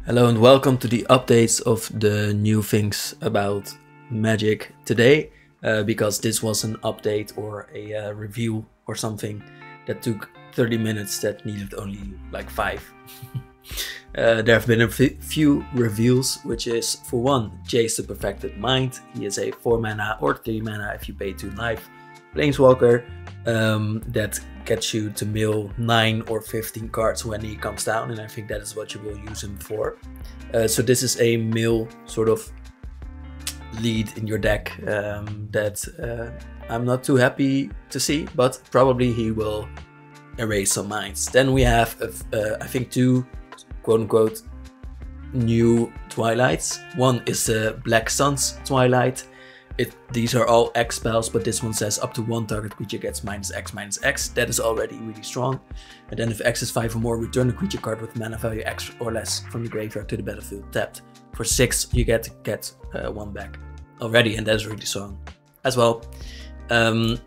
Hello and welcome to the updates of the new things about Magic today, because this was an update or a review or something that took 30 minutes that needed only like 5. There have been a few reveals, which is for one, Jace the Perfected Mind. He is a 4 mana or 3 mana if you pay 2 life Planeswalker that gets you to mill 9 or 15 cards when he comes down, and I think that is what you will use him for. So this is a mill sort of lead in your deck that I'm not too happy to see, but probably he will erase some minds. Then we have I think 2 quote-unquote new Twilights. One is the Black Sun's Twilight. These are all X spells, but this one says up to 1 target creature gets -X/-X. That is already really strong. And then if X is 5 or more, return a creature card with mana value X or less from the graveyard to the battlefield tapped. For 6, you get 1 back already, and that is really strong as well. And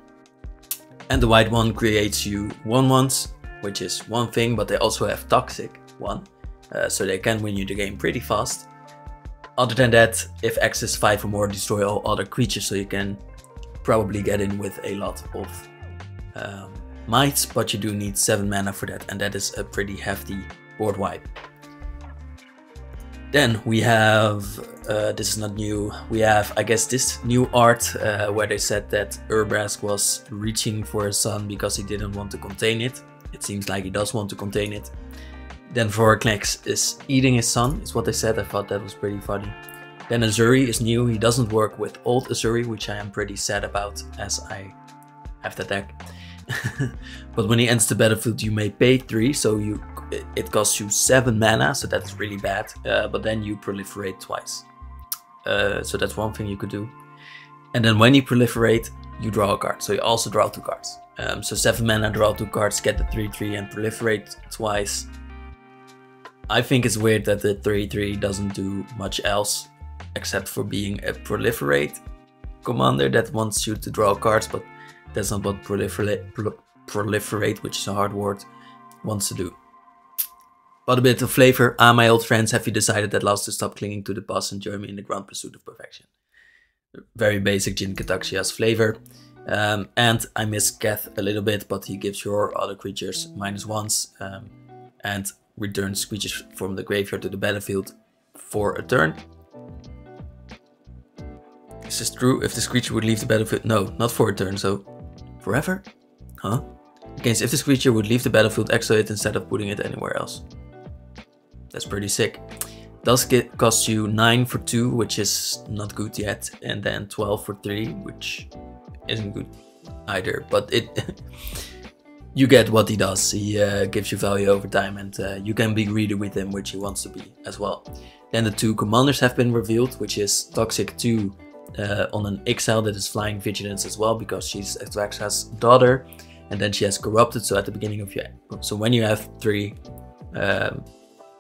the white one creates you 1/1s, which is one thing, but they also have Toxic 1, so they can win you the game pretty fast. Other than that, if X is 5 or more, destroy all other creatures, so you can probably get in with a lot of mites, but you do need 7 mana for that, and that is a pretty hefty board wipe. Then we have, this is not new, we have, I guess, this new art where they said that Urabrask was reaching for his son because he didn't want to contain it. It seems like he does want to contain it. Then Vorinclex is eating his son, is what they said. I thought that was pretty funny. Then Uzuri is new. He doesn't work with old Uzuri, which I am pretty sad about as I have the deck. But when he enters the battlefield, you may pay 3, so it costs you 7 mana, so that's really bad. But then you proliferate twice. So that's one thing you could do. And then when you proliferate, you draw a card. So you also draw 2 cards. So 7 mana, draw 2 cards, get the 3/3 and proliferate twice. I think it's weird that the 3/3 doesn't do much else except for being a proliferate commander that wants you to draw cards, but that's not what proliferate, which is a hard word, wants to do. But a bit of flavor. My old friends, have you decided at last to stop clinging to the past and join me in the grand pursuit of perfection? Very basic Jin Kataxia's flavor. And I miss Keth a little bit, but he gives your other creatures -1s and returns creatures from the graveyard to the battlefield for a turn. Is this true? If this creature would leave the battlefield... No, not for a turn, so... Forever? Huh? Against if this creature would leave the battlefield, exile it instead of putting it anywhere else. That's pretty sick. Does cost you 9 for 2, which is not good yet, and then 12 for 3, which isn't good either, but it... You get what he does. He gives you value over time, and you can be greedy with him, which he wants to be as well. Then the 2 commanders have been revealed, which is Toxic 2 on an exile that is flying Vigilance as well, because she's Atraxa's daughter, and then she has Corrupted. So at the beginning of so when you have 3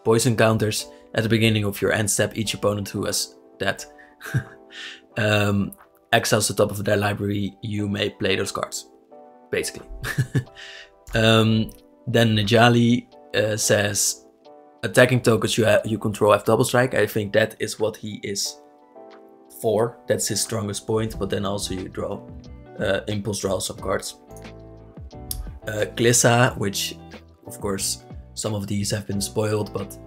poison counters at the beginning of your end step, each opponent who has that exiles the top of their library, you may play those cards. Basically. Then Nejali says attacking tokens you control have double strike. I think that is what he is for. That's his strongest point, but then also you draw impulse draw some cards. Glissa, which of course some of these have been spoiled, but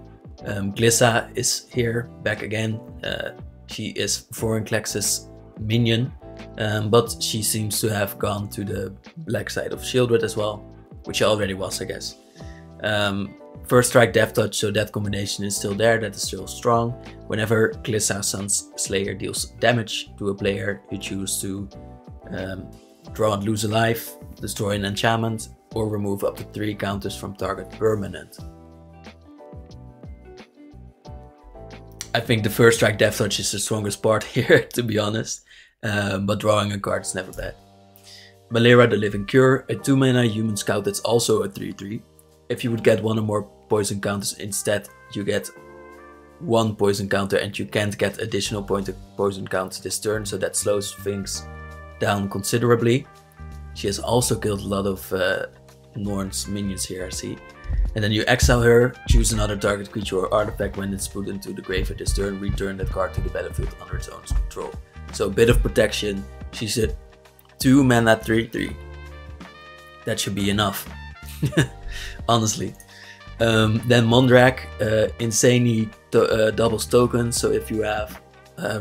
Glissa is here back again. She is Vorinclex's minion. But she seems to have gone to the black side of Shieldred as well, which she already was, I guess. First strike, Death Touch, so that combination is still there, that is still strong. Whenever Glissa Sun's Slayer deals damage to a player, you choose to draw and lose a life, destroy an enchantment, or remove up to 3 counters from target permanent. I think the first strike, Death Touch is the strongest part here, to be honest. But drawing a card is never bad. Malera the Living Cure, a 2 mana human scout that's also a 3/3. If you would get 1 or more poison counters instead, you get 1 poison counter, and you can't get additional poison counters this turn, so that slows things down considerably. She has also killed a lot of Norn's minions here, I see. And then you exile her, choose another target creature or artifact. When it's put into the graveyard this turn, return that card to the battlefield under its own control. So a bit of protection. She's a 2 mana 3/3. That should be enough, honestly. Then Mondrak insanely doubles tokens. So if you have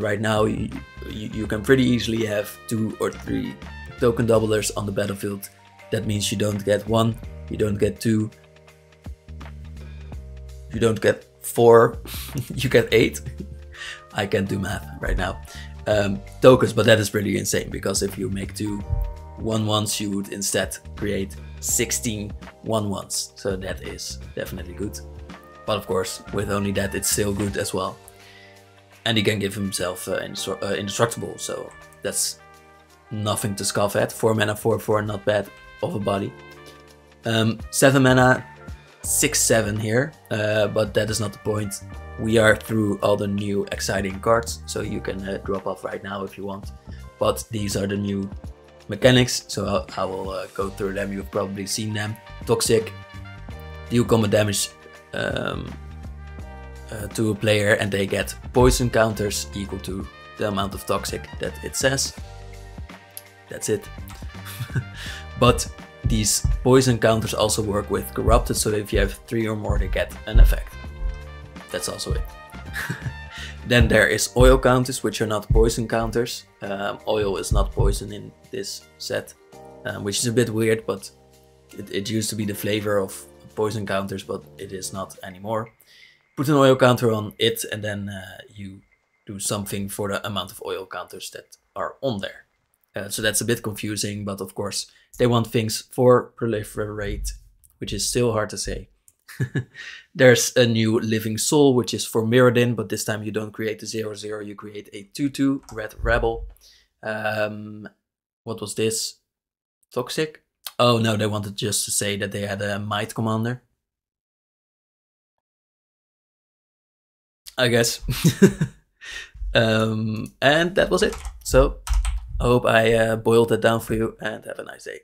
right now, you can pretty easily have 2 or 3 token doublers on the battlefield. That means you don't get 1, you don't get 2, you don't get 4, you get 8. I can't do math right now. Tokens, but that is pretty insane, because if you make 2 1/1s, you would instead create 16 1/1s. So that is definitely good. But of course, with only that, it's still good as well. And he can give himself indestructible, so that's nothing to scoff at. 4 mana 4/4, not bad of a body. 7 mana 6/7 here, but that is not the point. We are through all the new exciting cards, so you can drop off right now if you want. But these are the new mechanics, so I will go through them. You've probably seen them. Toxic, deal combat damage to a player, and they get poison counters equal to the amount of toxic that it says. That's it. But these poison counters also work with corrupted, so if you have 3 or more, they get an effect. That's also it. Then there is oil counters, which are not poison counters. Oil is not poison in this set, which is a bit weird, but it used to be the flavor of poison counters, but it is not anymore. Put an oil counter on it, and then you do something for the amount of oil counters that are on there. So that's a bit confusing, but of course they want things for proliferate, which is still hard to say. There's a new Living Soul, which is for Mirrodin, but this time you don't create a 0/0, you create a 2/2 red rebel. What was this? Toxic? Oh no, they wanted just to say that they had a Might Commander, I guess. And that was it. So I hope I boiled that down for you, and have a nice day.